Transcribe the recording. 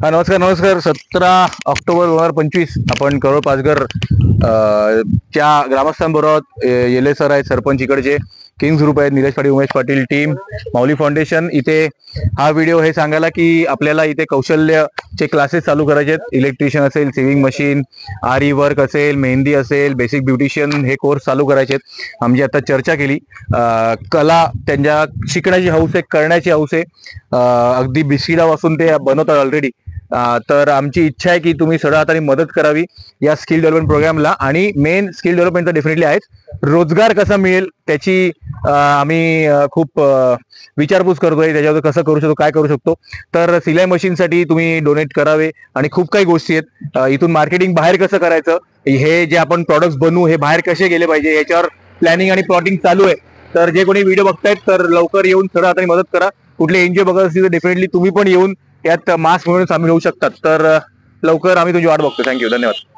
नमस्कार नमस्कार. 17 ऑक्टोबर 2025 आपण करोळ पाचघर च्या ग्रामस्थांबरोबर येले सर आहेत, सरपंच इकडचे, किंग्स ग्रुप आहेत, निलेश पाटील, उमेश पाटील टीम, माऊली फाउंडेशन. इथे हा व्हिडिओ हे सांगायला की आपल्याला इथे कौशल्याचे क्लासेस चालू करायचे आहेत. इलेक्ट्रिशियन असेल, सेविंग मशीन, आरी वर्क असेल, मेहंदी असेल, बेसिक ब्युटिशियन हे कोर्स चालू करायचे आहेत. आमची आता चर्चा केली. कला त्यांच्या शिकण्याची हौस आहे, करण्याची हौस आहे. अगदी बिस्किटापासून ते बनवतात ऑलरेडी. तर आमची इच्छा आहे की तुम्ही सगळ्या हाताने मदत करावी या स्किल डेव्हलपमेंट प्रोग्रामला. आणि मेन स्किल डेव्हलपमेंट तर डेफिनेटली आहेच, रोजगार कसा मिळेल त्याची आम्ही खूप विचारपूस करतोय. त्याच्यावर कसं करू शकतो, काय करू शकतो. तर सिलाई मशीनसाठी तुम्ही डोनेट करावे आणि खूप काही गोष्टी आहेत. इथून मार्केटिंग बाहेर कसं करायचं, हे जे आपण प्रॉडक्ट्स बनवू हे बाहेर कसे गेले पाहिजे याच्यावर प्लॅनिंग आणि प्लॉटिंग चालू आहे. तर जे कोणी व्हिडिओ बघतायत तर लवकर येऊन सगळ्या हाताने मदत करा. कुठले एनजीओ बघत असतील तर डेफिनेटली तुम्ही पण येऊन यात मास्क म्हणून सामील होऊ शकतात. तर लवकर आम्ही तुझी वाट बघतो. थँक्यू, धन्यवाद.